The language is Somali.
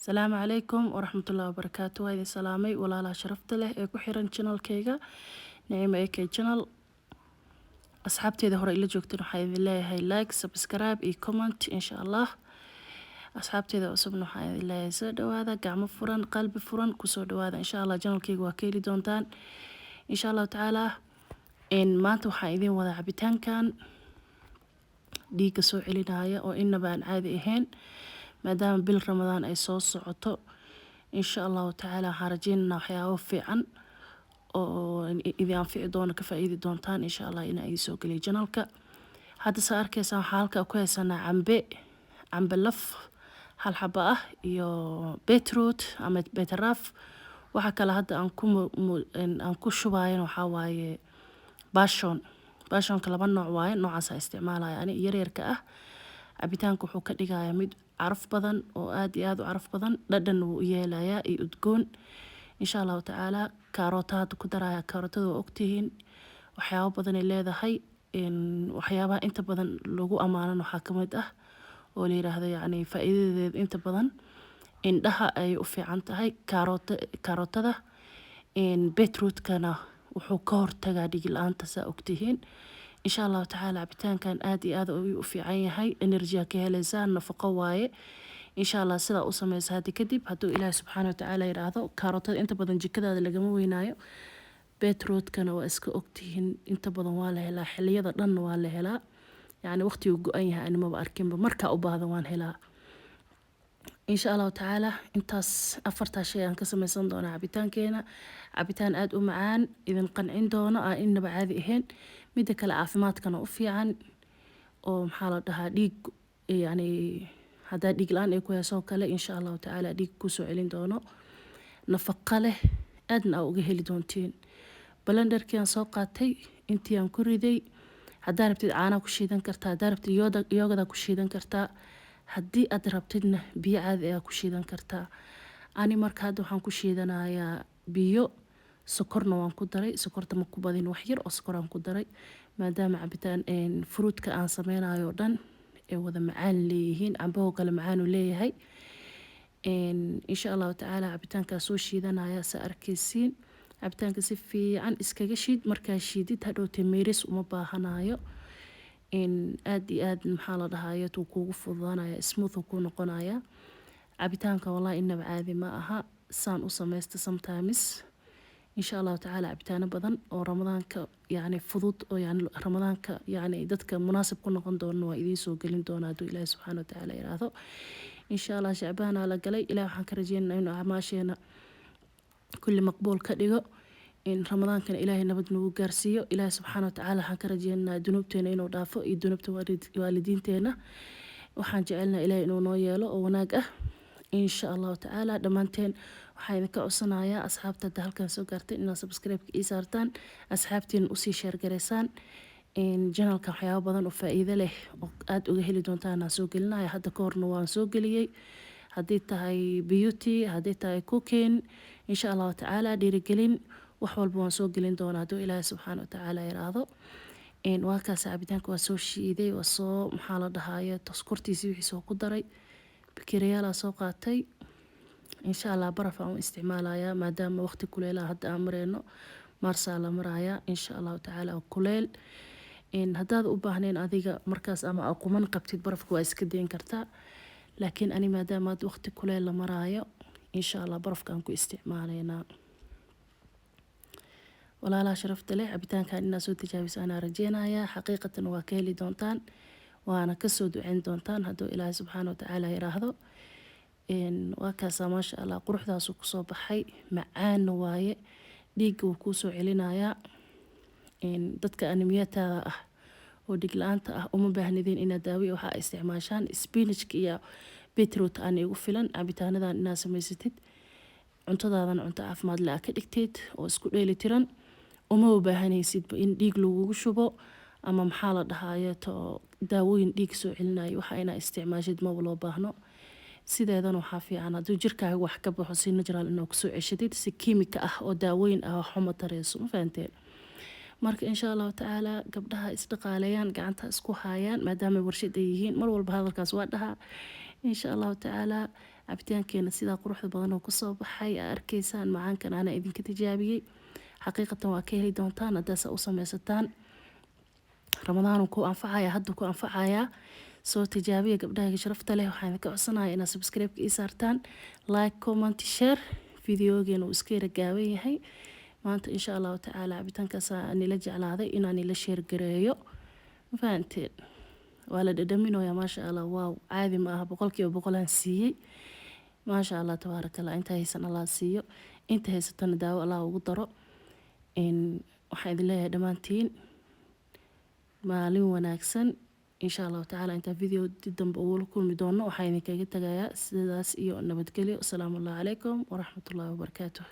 السلام عليكم ورحمة الله وبركاته. هاي سلامي ولا لا شرفت له إيه كحيران channel كيغا نعيم إيه كي channel أصحابتي إذا هورا إلا جوكتين وحايد الله هاي لايك سبسكرايب إي كومنت إن شاء الله. أصحابتي إذا أصبنا حايد الله يسود وهذا قعم فرن قلب فرن كسود وهذا إن شاء الله channel كيغا وكيلي دونتان إن شاء الله تعالى. إن ما توحايدين وذا عبتان كان ديك سو علينايا أو إن بان عادي إهين maadaama bil ramadaan ay soo socoto insha allahu tacaala waxaan rajeynanaa waxyaabo fiican oo idin anfici doona ka faa'iidi doontaan insha allah inaa idin soo geliyo janalka. Hadda saa arkaysaan waxaa halkaa ku haysanaa cambe laf hal xaba ah iyo beetroot ama beetaraaf. Waxa kale hadda aan ku shubaayana waxaa waaye baashoonka laba nooc waaye, noocaasa isticmaalaya ani yaryarka ah. cabitaanka wuxuu ka dhigayaa mid caraf badan oo aad iyo aad u caraf badan, dhadhan wuu yeelayaa iyo udgoon insha allahu tacaala. kaarooto hadda ku daraya, kaarootada waa ogtihiin waxyaabo badan ay leedahay. waxyaabaha inta badan lagu amaanan waxaa ka mid ah oo la yiraahdo yacni faa'iidadeeda inta badan indhaha ay u fiican tahay kaarootada. beetrootkana wuxuu ka hortagaa dhig la'aanta saa ogtihiin insha allahu tacaala. cabitaankan aad iyo aad u fiican yahay, enerjiya ka helaysaa, nafaqo waaye insha allah. sidaa u sameysa hadda kadib hadduu ilaahi subxaana watacaala yidhaahdo. kaarootada inta badan jikadaada lagama weynaayo, beetrootkana waa iska ogtihiin inta badan waa la helaa, xiliyada dhanna waa la helaa. yacni waqtigu go-an yahay animaba arkinba, markaa u baahda waan helaa insha allahu tacaala. intaas afartaa shay aan ka sameysan doonaa cabitaankeena. cabitaan aad u macaan, idin qancin doono aan inaba caadi ahayn. midda kale caafimaadkana u fiican oo maxaa la dhahaa dhiig, yacni haddaa dhiig la-aan ay ku heesoo kale insha allahu tacaala dhiig kusoo celin doono, nafaqo leh, aadna aa uga heli doontiin. balenderkii aan soo qaatay intii aan ku riday. haddaa rabtid caanaa ku shiidan kartaa, haddaa rabtid yoogada ku shiidan kartaa, haddii aad rabtidna biyo caadi ayaa ku shiidan kartaa. ani marka hadda waxaan ku shiidanayaa biyo, sokorna waan ku daray. sokorta ma ku badin, wax yar oo sokor aan ku daray maadaama cabitaan fruitka aan sameynayo oo dhan ee wada macaan leeyihiin. cambahoo kale macaanu leeyahay insha allahu tacaala. cabitaankaa soo shiidanaya saa arkaysiin. cabitaanka si fiican iskaga shiid, markaa shiidid hadhowtee meeris uma baahanayo. aad iyo aad maxaa la dhahayo tuu kuugu fududaanaya, smooth ku noqonaya cabitaanka. wallahi inaba caadi ma aha, saan u sameysta sometimes insha allahu tacaala. cabitaano badan oo ramadaanka yacni fudud oo yani ramadaanka yacni dadka munaasib ku noqon doona waa idiin soo gelin doona hadduu ilaahi subxaana watacaala yiraahdo insha allah. shacbaana la galay, ilaah waxaan ka rajeynaynaa inuu acmaasheena kulli maqbuul ka dhigo. ramadaankana ilaahay nabad nagu gaarsiiyo. ilaahi subxaana watacaala waxaan ka rajeynaynaa dunuubteena inuu dhaafo iyo dunuubta waalidiinteena. waxaan jecelnaa ilaahay inuu noo yeelo oo wanaag ah insha allahu tacaala. dhammaanteen waxaa idinka codsanayaa asxaabta hadda halkan soo gaartay inaad subscribe-ka ii saartaan, asxaabtiina usii sheergareysaan. janalka waxyaabo badan oo faa'iido leh oo aad uga heli doontaan aan soo gelinaya. hadda ka horna waan soo geliyey, haddii tahay beauty, haddii tahay cooking insha allahu tacaala, dhiirigelin wax walba waan soo gelin doonaa hadduu ilaahi subxaana watacaala yiraahdo. waa kaas cabitaanka waa soo shiiday, waa soo maxaa la dhahaye toskortiisii wixii soo ku daray. bakiriyaalaa soo qaatay insha allah. baraf aan u isticmaalayaa maadaama waqti kuleelaha hadda aan mareyno, maarsaa la marayaa insha allahu tacaala. kuleel haddaad u baahneen adiga markaas ama aa kuman qabtid barafka waa iska dayn kartaa, laakiin ani maadaama aad waqti kuleel la maraayo insha allah barafka aan ku isticmaalaynaa. walaalaha sharafta leh, cabitaankan inaad soo tijaabisa anaa rajeynayaa. xaqiiqatan waa ka heli doontaan, waana kasoo duceyn doontaan hadduu ilaahi subxaana watacaala yiraahdo. waa kaasaa maasha allah, quruxdaasuu kusoo baxay, macaanna waaye, dhiigga wuu kuu soo celinayaa. dadka animiyataada ah oo dhig la-aanta ah uma baahnideen inaad daawiya waxaa isticmaashaan. spinachka iyo beetroot aan igu filan cabitaanadan inaad samaysatid, cuntadaadan cunto caafimaad le-a ka dhigteed oo isku dheeli tiran. uma baahanaysidba in dhiig lagugu shubo ama maxaa la dhahaye to daawooyin dhiig soo celinayo waxa inaa isticmaashid maba loo baahno. sideedana waxaa fiican hadduu jirkaaga wax ka baxo si natural inaa kusoo ceshadid, si kiimika ah oo daawooyin ah waxuma tareyso, ma fahanteen. marka insha allahu tacaala gabdhaha isdhaqaaleeyaan, gacanta isku haayaan maadaama warshad ay yihiin. mar walba hadalkaas waa dhahaa insha allahu tacaala cabitaankeena sidaa quruxda badan oo kusoo baxay aa arkaysaan macaankan ana idinka tijaabiyey xaqiiqatan waa ka heli doontaan haddaas u samaysataan ramadaan ku anfacaya hadda ku anfacaya soo tijaabiya gabdhaha sharafta leh waxaan ka codsanayaa inaad subscribe ii saartaan like comment share videogeena uu iska gaaban yahay maanta insha allahu tacaala cabitaankaas aan nila jeclaaday inaan nila share gareeyo ma fahanteen waa la dhadhaminayaa maasha allah waaw caadi ma aha boqolkiiba boqol aan siiyey maasha allah tabaaraka allah inta haysan allah siiyo inta haysatana daawo allah ugu daro waxaan idin leeyahay dhammaantiin maalin wanaagsan insha allahu tacaala inta video dib dambe ugu kulmi doono waxaan idinkaga tagayaa sidaas iyo nabadgelyo asalaamu calaykum waraxmatullaahi wabarakaatuh